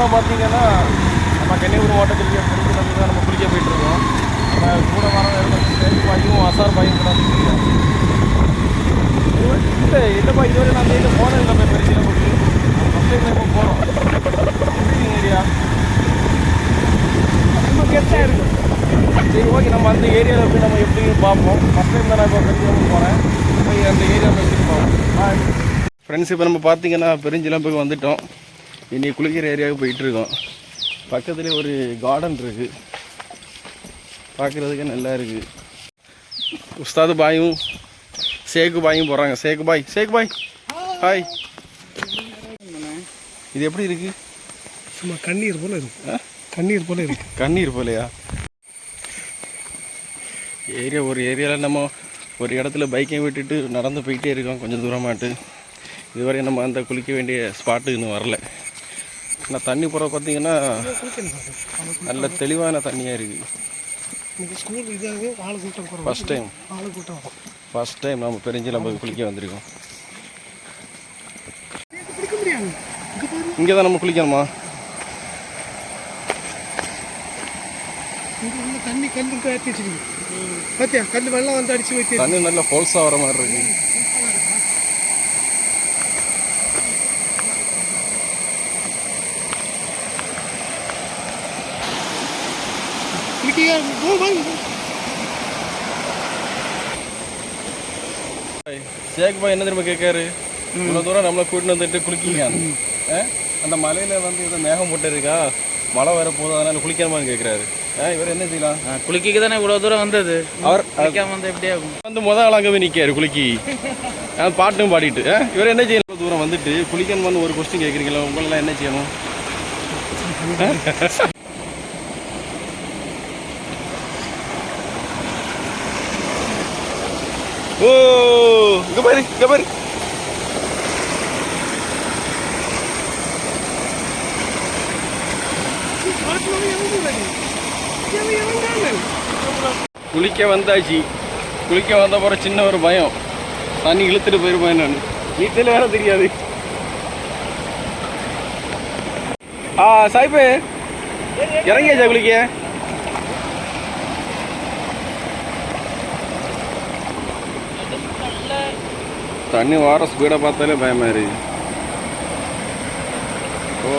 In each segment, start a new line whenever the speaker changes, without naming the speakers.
போகிறோம் பார்த்தீங்கன்னா நம்ம கன்னியாகுமரி மாவட்டத்திற்கு பெருஞ்சிலம்புக்கு தான் நம்ம குளிக்க போயிட்டுருக்கோம். நம்ம கூட வர சேது பாயும் அசார் பாயும் கூட வந்துருக்கோம். இல்லை இல்லைப்பா, இதுவரை நான் அந்த இதில் போனது இல்லை பெருஞ்சிலம்புக்கு. ஃபஸ்ட் டைம் இப்போ போகிறோம். ஏரியா ரொம்ப கெட்டாக இருக்குது. சரி ஓகே, நம்ம அந்த ஏரியாவில் போய் நம்ம எப்படின்னு பார்ப்போம். ஃபஸ்ட் டைம் தான் நான் இப்போ பெருஞ்சிலம்புக்கு போகிறேன். போய் அந்த ஏரியாவில் வச்சுட்டு போவோம். ஃப்ரெண்ட்ஸ், இப்போ நம்ம பார்த்தீங்கன்னா பெருஞ்சிலம்புக்கு வந்துவிட்டோம். இன்றைக்கி குளிக்கிற ஏரியாவுக்கு போயிட்டுருக்கோம். பக்கத்துலேயே ஒரு கார்டன் இருக்குது, பார்க்குறதுக்கு நல்லா இருக்குது. உஸ்தாது பாயும் சேக்கு பாயும் போகிறாங்க. சேக்கு பாய் ஹாய். இது எப்படி இருக்குது?
சும்மா கண்ணீர் போல இருக்கு. கண்ணீர்
போலையா? ஒரு ஏரியாவில் நம்ம ஒரு இடத்துல பைக்கையும் விட்டுட்டு நடந்து போயிட்டே இருக்கோம் கொஞ்சம் தூரமாட்டு. இதுவரை நம்ம அந்த குளிக்க வேண்டிய ஸ்பாட்டு இன்னும் வரல. ஆனால் தண்ணி போகிற பார்த்தீங்கன்னா நல்ல தெளிவான தண்ணியாக இருக்குது. ஃபஸ்ட் டைம் நம்ம பெருஞ்சிலம்புக்கு குளிக்க வந்திருக்கோம். இங்கே தான் நம்ம குளிக்கணுமா?
தண்ணி கல்லு ஏற்றி வச்சிருக்கு பார்த்தியா? கல் வெள்ளம் வந்து அடிச்சு வச்சு
தண்ணி நல்ல ஃபோல்ஸாக வர மாதிரி இருக்கு. சேக் பாய் என்ன திரும்ப கேட்காரு, இவ்வளோ தூரம் நம்மளை கூட்டின்னு வந்துட்டு குளிக்கிங்க, அந்த மலையில் வந்து இதை மேகம் போட்டு இருக்கா, மழை வர போதும், அதனால குளிக்கணுமான்னு கேட்குறாரு. இவர் என்ன செய்யலாம்?
குளிக்க தானே இவ்வளோ தூரம் வந்தது. அவர் வந்து எப்படியா
வந்து முதல் ஆளாகவே நிற்காரு குளிக்கி, பாட்டும் பாடிட்டு. இவர் என்ன செய்யணும்? இவ்வளோ தூரம் வந்துட்டு குளிக்கணுமான்னு ஒரு கொஸ்டின் கேட்குறீங்களா? உங்களெல்லாம் என்ன செய்யணும்? ஓ இங்க பாரு. குளிக்க வந்தாச்சு. குளிக்க வந்த போகிற சின்ன ஒரு பயம், தண்ணி இழுத்துட்டு போயிருப்பேன். என்னன்னு நீச்சல் வேற தெரியாது. சாய்பு இறங்கியாச்சா குளிக்க? தண்ணி வார ஸ்பீடை பார்த்தாலே பயமா இருக்கு. ஓ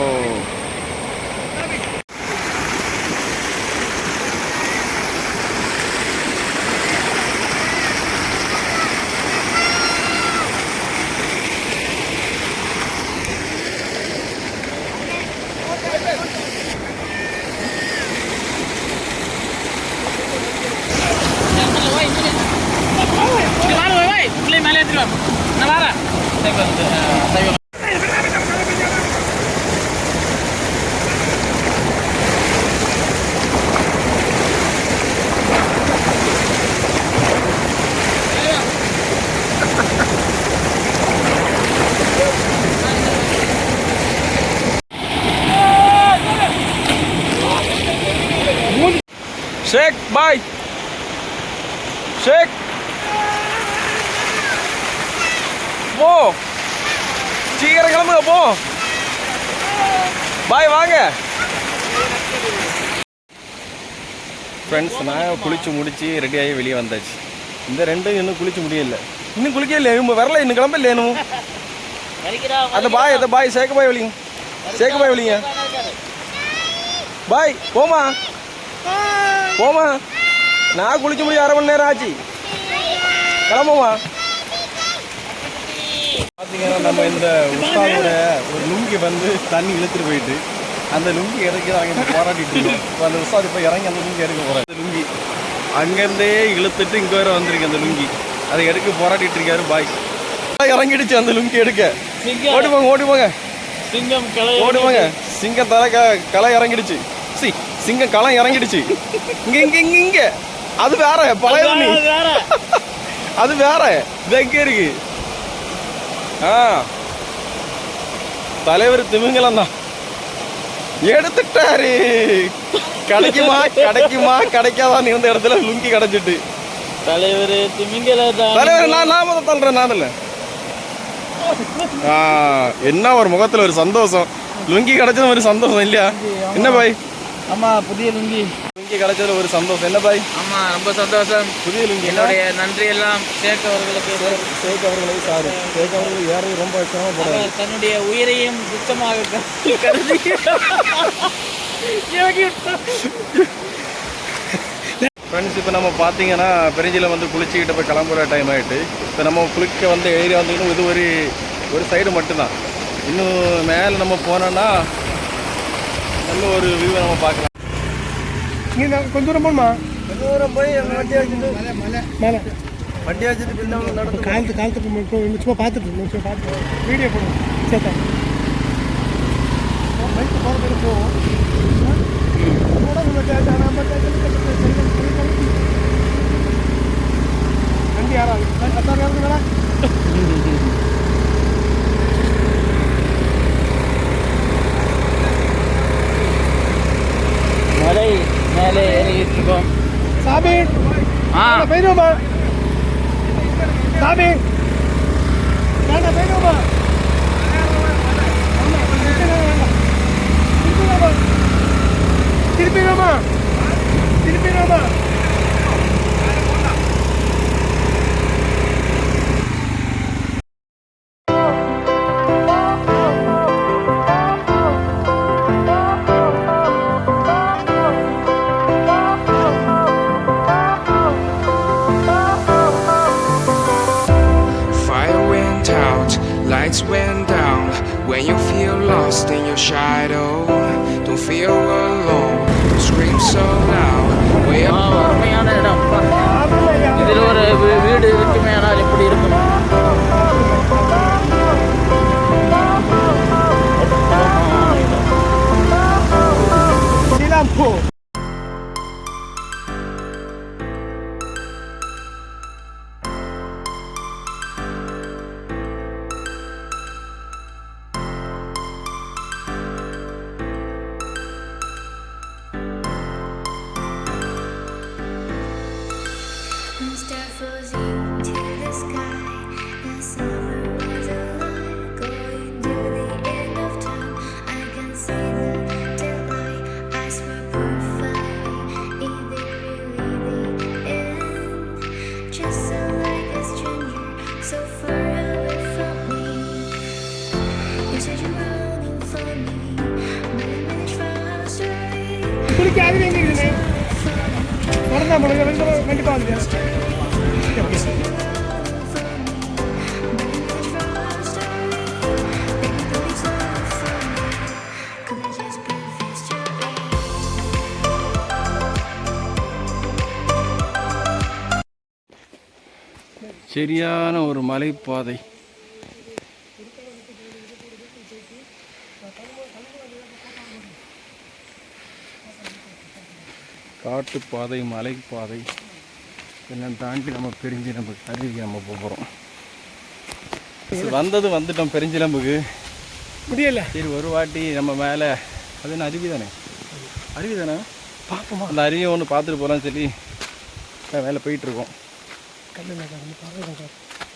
ஷேக் பாய், ஷேக் போ, சீக்கிரம் கிளம்புங்க போ. பாய் வாங்க. ஃப்ரெண்ட்ஸ், நான் குளிச்சு முடிச்சு ரெடியாகி வெளியே வந்தாச்சு. இந்த ரெண்டும் இன்னும் குளிச்சு முடியல, இன்னும் குளிக்க இல்லை, இவங்க வரல, இன்னும் கிளம்ப இல்லை. இன்னும் அந்த பாய் சேக்கு பாய் வெளிங்க. பாய் போமா, நான் குளிச்சு முடிய 1/2 மணி நேரம் ஆச்சு, கிளம்புமா. பார்த்தீங்கன்னா நம்ம இந்த உஸ்தாதோட ஒரு லுங்கி வந்து தண்ணி இழுத்துட்டு போயிட்டு அந்த லுங்கி இறக்கி தான் அங்கே போராட்டிட்டு இருக்கோம். இப்போ அந்த உஸ்தாது இப்போ இறங்கி அந்த லுங்கி எடுக்க போகிறேன். அந்த லுங்கி அங்கேருந்தே இழுத்துட்டு இங்கே வர வந்திருக்கு. அந்த லுங்கி அதை எடுக்க போராட்டிட்டு இருக்காரு பாய். இறங்கிடுச்சு அந்த லுங்கி எடுக்க. ஓடி போங்க சிங்கம் ஓடுவாங்க. சிங்கம் களை இறங்கிடுச்சு. சிங்கம் களம் இறங்கிடுச்சு. இங்க அது வேற பழைய அது வேற. இது எங்க இருக்கு? தலைவர் திமிங்கலம் தான் எடுத்துட்டாரு. கிடைக்காதான் இருந்த இடத்துல லுங்கி கிடைச்சிட்டு.
தலைவர் திமிங்கலம்
தலைவர் நான் தள்ளுறேன். நான் இல்லை என்ன ஒரு முகத்துல ஒரு சந்தோஷம். லுங்கி கிடைச்சது ஒரு சந்தோஷம் இல்லையா? என்ன பாய்?
ஆமா, புதிய லுங்கி.
லுங்கி கிடைச்சதுல ஒரு சந்தோஷம் என்ன பாய்?
ஆமா, ரொம்ப சந்தோஷம்.
புதிய லுங்கி.
என்னுடைய நன்றி எல்லாம் ஷேக் அவர்களுக்கு.
ஷேக் அவர்களுக்கு சாரி. ஷேக் அவர்கள் ஏறது ரொம்ப சிரமப்படுறாரு.
அவர் தன்னுடைய உயிரையும் துச்சமாக கருதி
ஃப்ரெண்ட்ஸ், இப்போ நம்ம பார்த்தீங்கன்னா பெருஞ்சியில் வந்து குளிச்சுக்கிட்ட போய் கிளம்புற டைம் ஆகிட்டு. இப்போ நம்ம குளிக்க வந்து ஏரியா வந்தீங்கன்னா இது ஒரு சைடு மட்டும்தான். இன்னும் மேலே நம்ம போனோன்னா நல்ல ஒரு வியூவை நம்ம பார்க்கலாம்.
இங்கே கொஞ்சம் தூரம் போகணுமா?
கொஞ்சம் தூரம் போய் வண்டி வச்சுட்டு
மேலே
வண்டி வச்சுட்டு பின்ன நடந்து
காலத்து சும்மா பார்த்துட்டு வீடியோ போடுவோம். சேர்த்தா பைக்கு போகிறதுக்கு போவோம். வண்டி யாராவது 10,000 மேலே
மலை மேலே ஏறிட்டு இருக்கோம்.
சாமி
ஆ,
போயிடுவோமா? சாமி போயிடுவோமா? திருப்பிடுவோமா?
Fire went out, lights went down. When you feel lost in your shadow, don't feel alone, don't scream so loud. Way up.
அருமையான இடம். இதில் ஒரு வீடு இருக்குமே, ஆனால் எப்படி இருக்கும்?
போ.
Star flows into the sky. The summer was alive, going to the end of time. I can see the daylight. I swear perfectly, is it really the end? Just so like a stranger, so far away from me. You said you're running for me, but I managed for our story.
குளிக்க ஆகுது எங்கே இருக்குதுண்ணே? வரதான் போடுங்க கண்டிப்பாக வந்துடுறேன்.
சரியான ஒரு மலைப்பாதை. காட்டுப்பாதை, மலைப்பாதை இதெல்லாம் தாண்டி நம்ம பெருஞ்சிலம்புக்கு அருவிக்கு நம்ம போகிறோம். வந்துட்டோம் பெருஞ்சிலம்புக்கு.
முடியல.
சரி, ஒரு வாட்டி நம்ம மேலே அது என்ன அருவி தானே பார்ப்போமா? அந்த அருவியை ஒன்று பார்த்துட்டு போகலான்னு சொல்லி மேலே போயிட்டுருக்கோம்.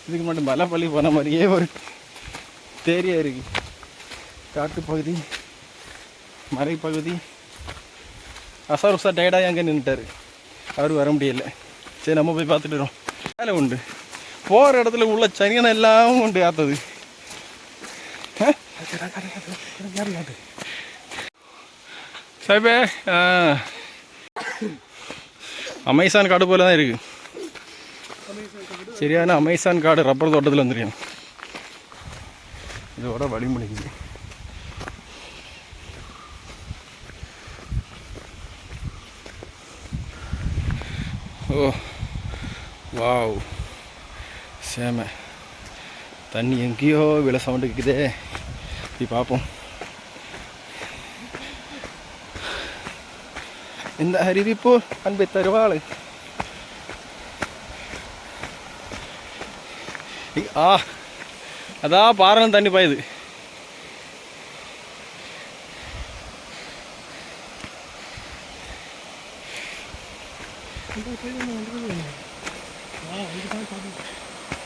இதுக்கு மட்டும் மலைப்பள்ளி போன மாதிரியே ஒரு தேரியா இருக்கு. காட்டுப்பகுதி, மலைப்பகுதி. அசார் உஷா டயர்டாக அங்கே நின்றுட்டார், அவர் வர முடியல. சரி, நம்ம போய் பார்த்துட்டு வரோம். வேலை உண்டு, போகிற இடத்துல உள்ள சனியனை எல்லாம் உண்டு ஆத்தது. சாஹிபே, அமேசான் காடு போல தான் இருக்கு. சரியான அமேசான் காடு ரப்பர் தோட்டத்தில் வந்துருக்கேன். இதோட வழிமுடிக்குது. ஓ வாவ், சேம தண்ணி எங்கேயோ விலை சவுண்டு கேட்குதே. போய் பார்ப்போம். இந்த அறிவிப்பு அன்பை தருவாள். அதான் பாறைன்னு தண்ணி பாயுது.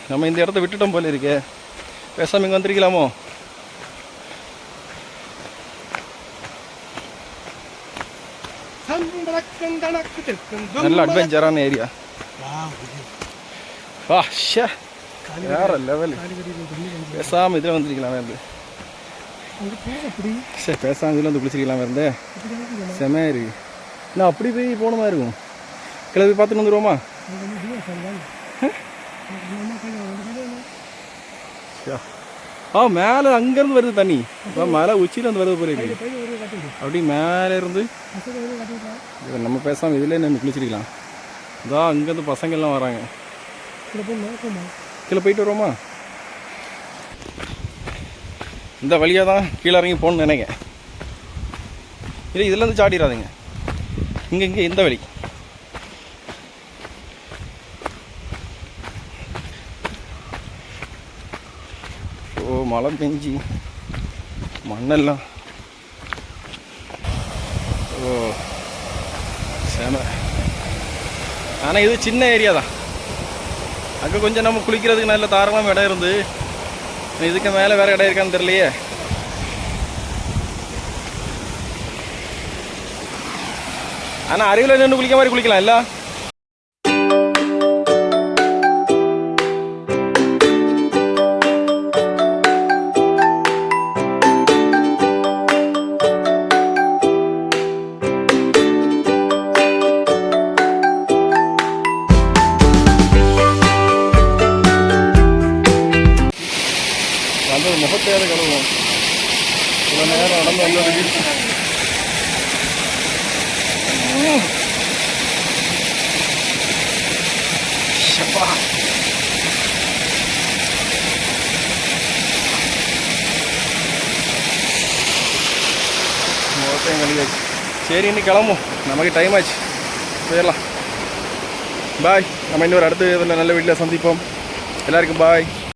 நம்ம இந்த இடத்த விட்டுட்டோம் போல இருக்கே. பேசாம இங்கே வந்திருக்கலாமோ? நல்ல அட்வென்ச்சரான ஏரியா. வா ஷே, வேற லெவல். பேசாமல் இதில் வந்துருக்கலாம் இருந்து. சரி, பேசாமல் இதில் வந்து குளிச்சிருக்கலாம் இருந்தே. செமையா இருக்கு. நான் அப்படி போய் போன மாதிரி இருக்கும். கிளம்பி பார்த்துட்டு வந்துடுவோமா? மேலே அங்கேருந்து வருது தண்ணி. மேலே உச்சியில் வந்து வருது போல இருக்கு. அப்படி மேலே இருந்து நம்ம பேசாமல் இதில் நம்ம குளிச்சிருக்கலாம். இதான் அங்கேருந்து பசங்கள்லாம் வராங்க. கீழே போயிட்டு வருவோமா? இந்த வழியாக தான் கீழே இறங்கி போகணுன்னு நினைக்கிறேன். இல்லை, இதுலேருந்து சாடிடாதுங்க. இங்கே இந்த வழி. ஓ, மழை பெஞ்சி மண்ணெல்லாம். ஓ செம. ஆனால் இது சின்ன ஏரியா தான். அங்கே கொஞ்சம் நம்ம குளிக்கிறதுக்கு நல்ல தாராளமாக இடம் இருந்து, இதுக்கு மேலே வேறு இடம் இருக்கான்னு தெரியலையே. ஆனால் அருவியில் நின்று குளிக்க மாதிரி குளிக்கலாம் இல்லை? வந்து முகத்தையாவது கழுவுவோம். இவ்வளோ நேரம் நடந்து வந்ததுக்கு. முகத்தையும் கழுவியாச்சு. சரி, இன்னைக்கு கிளம்பும். நமக்கு டைம் ஆச்சு, போயிடலாம். பாய். நம்ம இன்னொரு அடுத்த இதில் நல்ல வீட்டில் சந்திப்போம். எல்லாருக்கும் பாய்.